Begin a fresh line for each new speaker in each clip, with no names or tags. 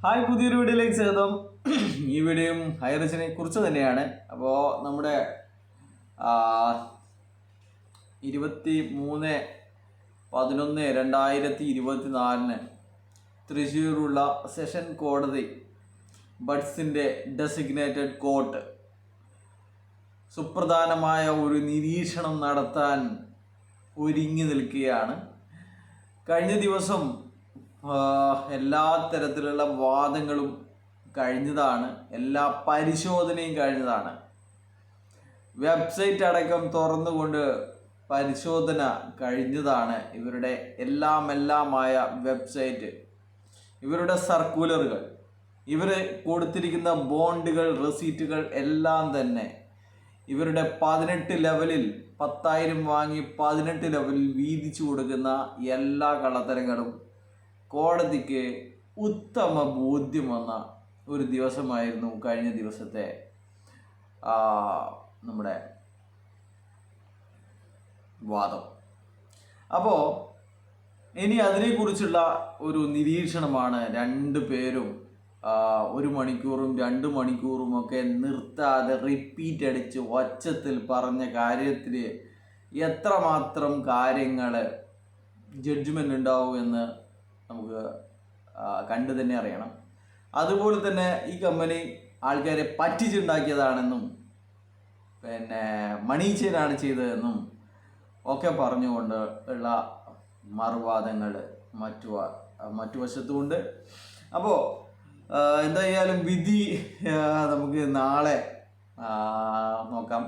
Hi, പുതിയൊരു വീഡിയോയിലേക്ക് സ്വാഗതം. ഈ വീഡിയോയും ഹൈറിച്ചിനെ കുറിച്ച് തന്നെയാണ്. അപ്പോൾ നമ്മുടെ 23/11/2024 തൃശ്ശൂരുള്ള സെഷൻ കോടതി ബഡ്സിൻ്റെ ഡെസിഗ്നേറ്റഡ് കോർട്ട് സുപ്രധാനമായ ഒരു നിരീക്ഷണം നടത്താൻ ഒരുങ്ങി നിൽക്കുകയാണ്. കഴിഞ്ഞ ദിവസം എല്ലാ തരത്തിലുള്ള വാദങ്ങളും കഴിഞ്ഞതാണ്, എല്ലാ പരിശോധനയും കഴിഞ്ഞതാണ്. വെബ്സൈറ്റ് അടക്കം തുറന്നുകൊണ്ട് പരിശോധന കഴിഞ്ഞതാണ്. ഇവരുടെ എല്ലാമായ വെബ്സൈറ്റ്, ഇവരുടെ സർക്കുലറുകൾ, ഇവർ കൊടുത്തിരിക്കുന്ന ബോണ്ടുകൾ, റെസീറ്റുകൾ എല്ലാം തന്നെ ഇവരുടെ 18 ലെവലിൽ 10,000 വാങ്ങി 18 ലെവലിൽ വീതിച്ചു കൊടുക്കുന്ന എല്ലാ കള്ളത്തരങ്ങളും കോടതിക്ക് ഉത്തമ ബോധ്യം വന്ന ഒരു ദിവസമായിരുന്നു കഴിഞ്ഞ ദിവസത്തെ നമ്മുടെ വാദം. അപ്പോൾ ഇനി അതിനെക്കുറിച്ചുള്ള ഒരു നിരീക്ഷണമാണ്. രണ്ടു പേരും 1 മണിക്കൂറും 2 മണിക്കൂറും ഒക്കെ നിർത്താതെ റിപ്പീറ്റ് അടിച്ച് ഒച്ചത്തിൽ പറഞ്ഞ കാര്യത്തിൽ എത്രമാത്രം കാര്യങ്ങൾ ജഡ്ജ്മെൻ്റ് ഉണ്ടാവും എന്ന് നമുക്ക് കണ്ടു തന്നെ അറിയണം. അതുപോലെ തന്നെ ഈ കമ്പനി ആൾക്കാരെ പറ്റിച്ചുണ്ടാക്കിയതാണെന്നും പിന്നെ മണി ചെയിനാണ് ചെയ്തതെന്നും ഒക്കെ പറഞ്ഞുകൊണ്ട് ഉള്ള മറുവാദങ്ങൾ മറ്റു വശത്തുമുണ്ട്. അപ്പോൾ എന്തായാലും വിധി നമുക്ക് നാളെ നോക്കാം.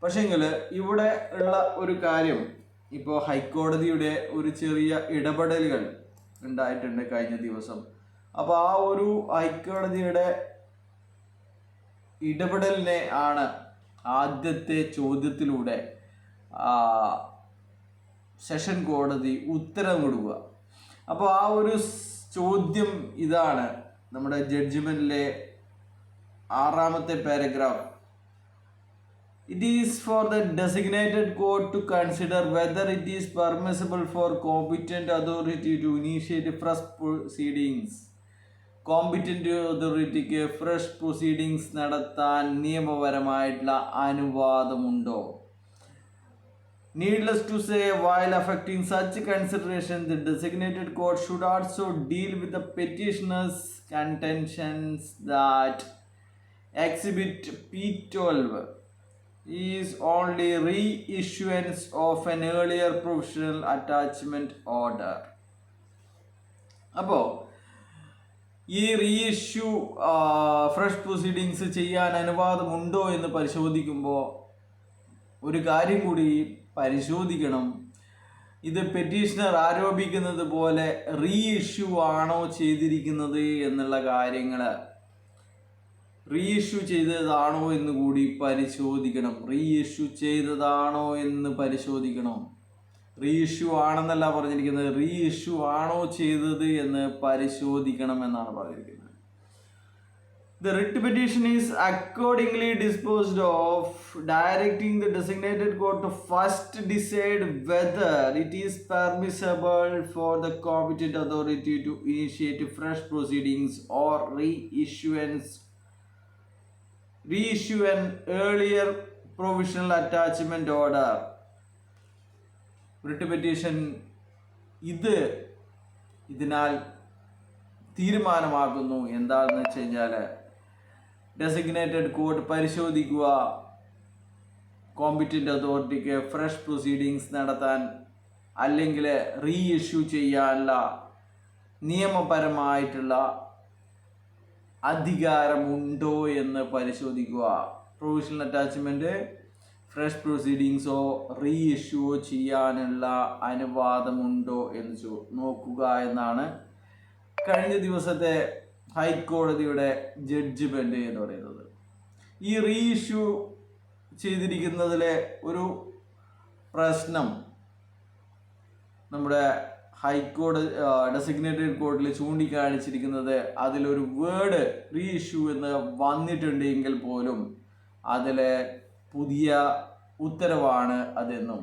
പക്ഷേങ്കിൽ ഇവിടെ ഉള്ള ഒരു കാര്യം, ഇപ്പോൾ ഹൈക്കോടതിയുടെ ഒരു ചെറിയ ഇടപെടലുകൾ ഉണ്ടായിട്ടുണ്ട് കഴിഞ്ഞ ദിവസം. അപ്പോൾ ആ ഒരു ഹൈക്കോടതിയുടെ ഇടപെടലിനെ ആണ് ആദ്യത്തെ ചോദ്യത്തിലൂടെ സെഷൻ കോടതി ഉത്തരം കൊടുക്കുക. അപ്പോൾ ആ ഒരു ചോദ്യം ഇതാണ്. നമ്മുടെ ജഡ്ജ്മെന്റിലെ 6ാമത്തെ paragraph. It is for the designated court to consider whether it is permissible for competent authority to initiate fresh proceedings. Competent authorityക്ക് ഫ്രഷ് പ്രൊസീഡിങ്സ് നടത്താൻ നിയമപരമായിട്ടുള്ള അനുവാദമുണ്ടോ? Needless to say, while affecting such consideration, the designated court should also deal with the petitioner's contentions that Exhibit P12 is only reissuance of an earlier provisional attachment order. അപ്പോൾ ഈ reissue fresh proceedings ചെയ്യാൻ അനുവാദമുണ്ടോ എന്ന് പരിശോധിക്കുമ്പോൾ ഒരു കാര്യം കൂടി പരിശോധിക്കണം. ഇത് പെറ്റീഷണർ ആരോപിക്കുന്നത് പോലെ റീഇഷ്യൂ ആണോ ചെയ്തിരിക്കുന്നത് എന്നുള്ള കാര്യങ്ങൾ, റീഇഷ്യൂ ചെയ്തതാണോ എന്ന് കൂടി പരിശോധിക്കണം. റീഇഷ്യൂ ചെയ്തതാണോ എന്ന് പരിശോധിക്കണം. റീഇഷ്യൂ ആണെന്നല്ല പറഞ്ഞിരിക്കുന്നത്, റീഇഷ്യൂ ആണോ ചെയ്തത് എന്ന് പരിശോധിക്കണം എന്നാണ് പറഞ്ഞിരിക്കുന്നത്. The writ petition is accordingly disposed of, directing the designated court to first decide whether it is permissible for the competent authority to initiate fresh proceedings or reissue an earlier provisional attachment order. writ petition ഇതിനാൽ തീരുമാനമാകുന്നു. എന്താണെന്ന് വെച്ച് കഴിഞ്ഞാൽ designated court പരിശോധിക്കുക, competent അതോറിറ്റിക്ക് fresh proceedings നടത്താൻ അല്ലെങ്കിൽ reissue ചെയ്യാനുള്ള നിയമപരമായിട്ടുള്ള അധികാരമുണ്ടോ എന്ന് പരിശോധിക്കുക. പ്രൊവിഷണൽ അറ്റാച്ച്മെൻറ്റ്, ഫ്രഷ് പ്രൊസീഡിങ്സോ റീഇഷ്യൂവോ ചെയ്യാനുള്ള അനുവാദമുണ്ടോ എന്ന് നോക്കുക എന്നാണ് കഴിഞ്ഞ ദിവസത്തെ ഹൈക്കോടതിയുടെ ജഡ്ജ്മെന്റ് എന്ന് പറയുന്നത്. ഈ റീഇഷ്യൂ ചെയ്തിരിക്കുന്നതിലെ ഒരു പ്രശ്നം നമ്മുടെ ഹൈക്കോടതി ഡെസിഗ്നേറ്റഡ് കോർട്ടിൽ ചൂണ്ടിക്കാണിച്ചിരിക്കുന്നത്, അതിലൊരു വേർഡ് റീഇഷ്യൂ എന്ന് വന്നിട്ടുണ്ടെങ്കിൽ പോലും അതിലെ പുതിയ ഉത്തരവാണ് അതെന്നും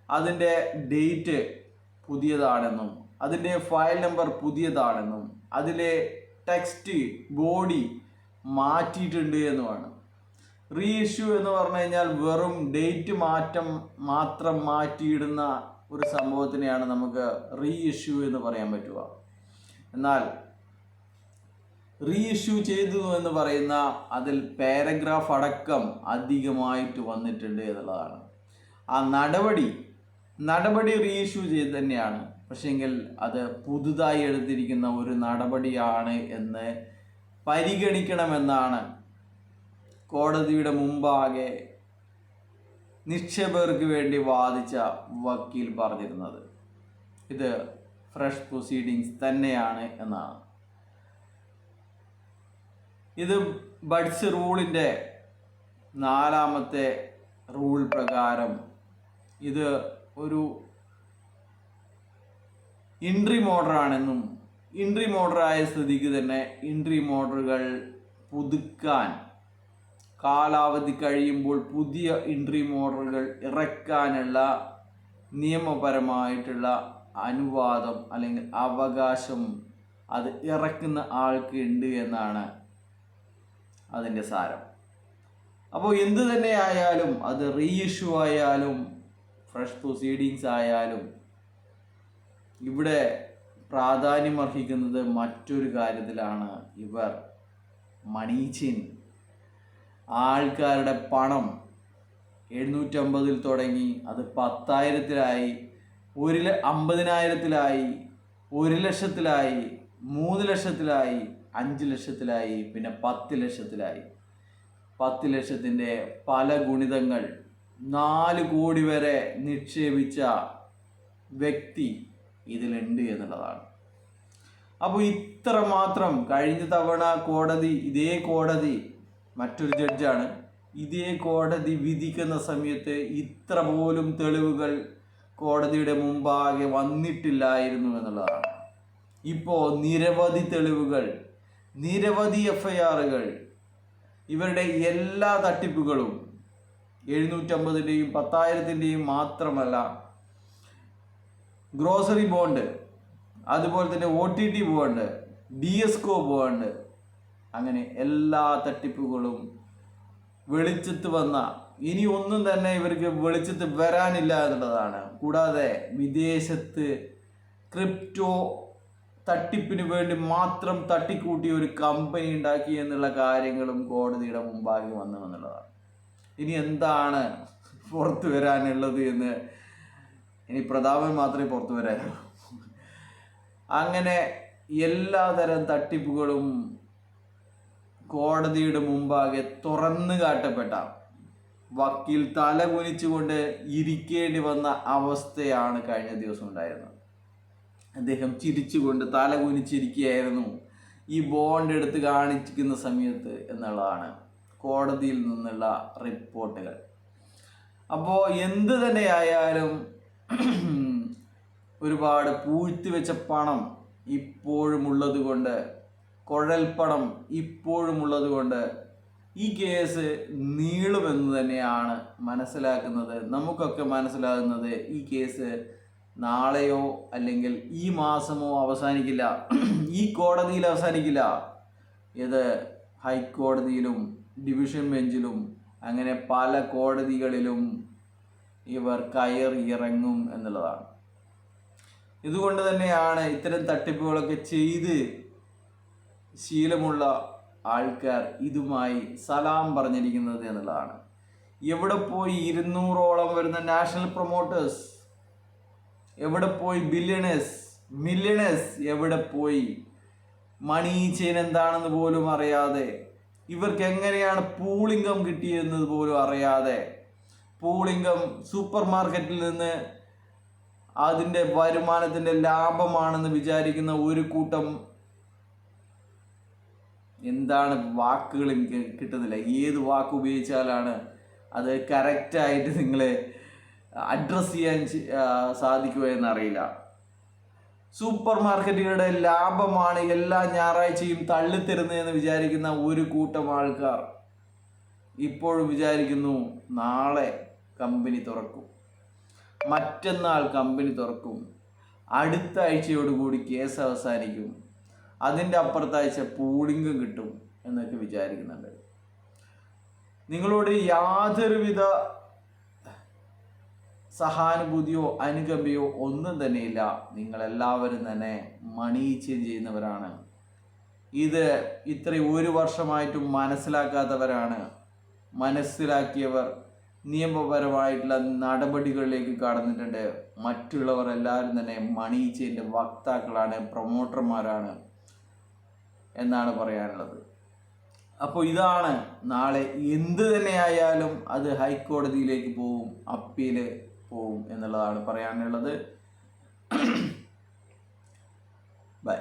അതിൻ്റെ ഡേറ്റ് പുതിയതാണെന്നും അതിൻ്റെ ഫയൽ നമ്പർ പുതിയതാണെന്നും അതിലെ ടെക്സ്റ്റ് ബോഡി മാറ്റിയിട്ടുണ്ട് എന്നുമാണ്. റീ ഇഷ്യൂ എന്ന് പറഞ്ഞു കഴിഞ്ഞാൽ വെറും ഡേറ്റ് മാറ്റം മാത്രം മാറ്റിയിടുന്ന ഒരു സംഭവത്തിനെയാണ് നമുക്ക് റീ ഇഷ്യൂ എന്ന് പറയാൻ പറ്റുക. എന്നാൽ റീ ഇഷ്യൂ ചെയ്തു എന്ന് പറയുന്ന അതിൽ പാരഗ്രാഫ് അടക്കം അധികമായിട്ട് വന്നിട്ടുണ്ട് എന്നുള്ളതാണ്. ആ നടപടി റീ ഇഷ്യൂ ചെയ്ത് തന്നെയാണ്, പക്ഷേങ്കിൽ അത് പുതുതായി എടുത്തിരിക്കുന്ന ഒരു നടപടിയാണ് എന്ന് പരിഗണിക്കണമെന്നാണ് കോടതിയുടെ മുമ്പാകെ നിക്ഷേപകർക്ക് വേണ്ടി വാദിച്ച വക്കീൽ പറഞ്ഞിരുന്നത്. ഇത് ഫ്രഷ് പ്രൊസീഡിങ്സ് തന്നെയാണ് എന്നാണ്. ഇത് ബഡ്സ് റൂളിൻ്റെ 4ാമത്തെ റൂൾ പ്രകാരം ഇത് ഒരു ഇൻട്രീം ഓർഡറാണെന്നും ഇൻട്രീം ഓർഡറായ സ്ഥിതിക്ക് തന്നെ ഇൻട്രീം ഓർഡറുകൾ പുതുക്കാൻ കാലാവധി കഴിയുമ്പോൾ പുതിയ ഇൻട്രീം ഓർഡറുകൾ ഇറക്കാനുള്ള നിയമപരമായിട്ടുള്ള അനുവാദം അല്ലെങ്കിൽ അവകാശം അത് ഇറക്കുന്ന ആൾക്ക് ഉണ്ട് എന്നാണ് അതിൻ്റെ സാരം. അപ്പോൾ എന്തു തന്നെ ആയാലും അത് റീ ഇഷ്യൂ ആയാലും ഫ്രഷ് പ്രൊസീഡിങ്സ് ആയാലും ഇവിടെ പ്രാധാന്യമർഹിക്കുന്നത് മറ്റൊരു കാര്യത്തിലാണ്. ഇവർ മണി ചെയിൻ ആൾക്കാരുടെ പണം 750 തുടങ്ങി അത് 10,000-ലായി, 50,000-ലായി, 1,00,000-ലായി, 3,00,000-ലായി, 5,00,000-ലായി, പിന്നെ 10,00,000-ലായി. 10,00,000-ൻ്റെ പല ഗുണിതങ്ങൾ 4 കോടി വരെ നിക്ഷേപിച്ച വ്യക്തി ഇതിലുണ്ട് എന്നുള്ളതാണ്. അപ്പോൾ ഇത്ര മാത്രം കഴിഞ്ഞ തവണ ഇതേ കോടതി മറ്റൊരു ജഡ്ജാണ്, ഇതേ കോടതി വിധിക്കുന്ന സമയത്ത് ഇത്ര പോലും തെളിവുകൾ കോടതിയുടെ മുമ്പാകെ വന്നിട്ടില്ലായിരുന്നു എന്നുള്ളതാണ്. ഇപ്പോൾ നിരവധി തെളിവുകൾ, നിരവധി FIRകൾ, ഇവരുടെ എല്ലാ തട്ടിപ്പുകളും 750-ൻ്റെയും 10,000-ൻ്റെയും മാത്രമല്ല, ഗ്രോസറി ബോണ്ട്, അതുപോലെ തന്നെ OTT ബോണ്ട്, DSCO ബോണ്ട്, അങ്ങനെ എല്ലാ തട്ടിപ്പുകളും വെളിച്ചത്ത് വന്ന, ഇനി ഒന്നും തന്നെ ഇവർക്ക് വെളിച്ചത്ത് വരാനില്ല എന്നുള്ളതാണ്. കൂടാതെ വിദേശത്ത് ക്രിപ്റ്റോ തട്ടിപ്പിന് വേണ്ടി മാത്രം തട്ടിക്കൂട്ടി ഒരു കമ്പനി ഉണ്ടാക്കി എന്നുള്ള കാര്യങ്ങളും കോടതിയുടെ മുമ്പാകെ വന്നു എന്നുള്ളതാണ്. ഇനി എന്താണ് പുറത്തു വരാനുള്ളത് എന്ന് ഇനി പ്രതാപൻ മാത്രമേ പുറത്തു വരാനുള്ളൂ. അങ്ങനെ എല്ലാതരം തട്ടിപ്പുകളും കോടതിയുടെ മുമ്പാകെ തുറന്നു കാട്ടപ്പെട്ട വക്കീൽ തല കുനിച്ചുകൊണ്ട് ഇരിക്കേണ്ടി വന്ന അവസ്ഥയാണ് കഴിഞ്ഞ ദിവസം ഉണ്ടായിരുന്നത്. അദ്ദേഹം ചിരിച്ചുകൊണ്ട് തല കുനിച്ചിരിക്കുകയായിരുന്നു ഈ ബോണ്ട് എടുത്ത് കാണിക്കുന്ന സമയത്ത് എന്നുള്ളതാണ് കോടതിയിൽ നിന്നുള്ള റിപ്പോർട്ടുകൾ. അപ്പോൾ എന്ത് തന്നെയായാലും ഒരുപാട് പൂഴ്ത്തിവെച്ച പണം ഇപ്പോഴും ഉള്ളത് കൊണ്ട്, കുഴൽപ്പണം ഇപ്പോഴും ഉള്ളത് കൊണ്ട് ഈ കേസ് നീളുമെന്ന് തന്നെയാണ് മനസ്സിലാക്കുന്നത്. നമുക്കൊക്കെ മനസ്സിലാകുന്നത് ഈ കേസ് നാളെയോ അല്ലെങ്കിൽ ഈ മാസമോ അവസാനിക്കില്ല, ഈ കോടതിയിൽ അവസാനിക്കില്ല. ഇത് ഹൈക്കോടതിയിലും ഡിവിഷൻ ബെഞ്ചിലും അങ്ങനെ പല കോടതികളിലും ഇവർ കയറി ഇറങ്ങും എന്നുള്ളതാണ്. ഇതുകൊണ്ട് തന്നെയാണ് ഇത്തരം തട്ടിപ്പുകളൊക്കെ ചെയ്ത് ശീലമുള്ള ആൾക്കാർ ഇതുമായി സലാം പറഞ്ഞിരിക്കുന്നത് എന്നുള്ളതാണ്. എവിടെ പോയി 200ഓളം വരുന്ന നാഷണൽ പ്രൊമോട്ടേഴ്സ്, എവിടെ പോയി മില്യണേഴ്സ് എവിടെ പോയി? മണി ചെയിൻ എന്താണെന്ന് പോലും അറിയാതെ, ഇവർക്ക് എങ്ങനെയാണ് പൂൾ ഇൻകം കിട്ടിയെന്നത് പോലും അറിയാതെ, പൂൾ ഇൻകം സൂപ്പർ മാർക്കറ്റിൽ നിന്ന് അതിൻ്റെ വരുമാനത്തിൻ്റെ ലാഭമാണെന്ന് വിചാരിക്കുന്ന ഒരു കൂട്ടം, എന്താണ് വാക്കുകൾ എനിക്ക് കിട്ടുന്നില്ല, ഏത് വാക്ക് ഉപയോഗിച്ചാലാണ് അത് കറക്റ്റായിട്ട് നിങ്ങളെ അഡ്രസ്സ് ചെയ്യാൻ സാധിക്കുക എന്നറിയില്ല. സൂപ്പർ മാർക്കറ്റുകളുടെ ലാഭമാണ് എല്ലാ ഞായറാഴ്ചയും തള്ളിത്തരുന്നതെന്ന് വിചാരിക്കുന്ന ഒരു കൂട്ടം ആൾക്കാർ ഇപ്പോഴും വിചാരിക്കുന്നു നാളെ കമ്പനി തുറക്കും, മറ്റന്നാൾ കമ്പനി തുറക്കും, അടുത്ത ആഴ്ചയോടുകൂടി കേസ് അവസാനിക്കും, അതിൻ്റെ അപ്പുറത്താഴ്ച പൂളിംഗും കിട്ടും എന്നൊക്കെ വിചാരിക്കുന്നുണ്ട്. നിങ്ങളോട് യാതൊരുവിധ സഹാനുഭൂതിയോ അനുകമ്പയോ ഒന്നും തന്നെയില്ല. നിങ്ങളെല്ലാവരും തന്നെ മണി ചേഞ്ച് ചെയ്യുന്നവരാണ്. ഇത് ഇത്രയും 1 വർഷമായിട്ടും മനസ്സിലാക്കാത്തവരാണ്. മനസ്സിലാക്കിയവർ നിയമപരമായിട്ടുള്ള നടപടികളിലേക്ക് കടന്നിട്ടുണ്ട്. മറ്റുള്ളവർ എല്ലാവരും തന്നെ മണി ചെയിൻ്റെ വക്താക്കളാണ്, പ്രൊമോട്ടർമാരാണ് എന്നാണ് പറയാനുള്ളത്. അപ്പോൾ ഇതാണ്, നാളെ എന്ത് തന്നെയായാലും അത് ഹൈക്കോടതിയിലേക്ക് പോവും, അപ്പീൽ പോവും എന്നുള്ളതാണ് പറയാനുള്ളത്. ബൈ.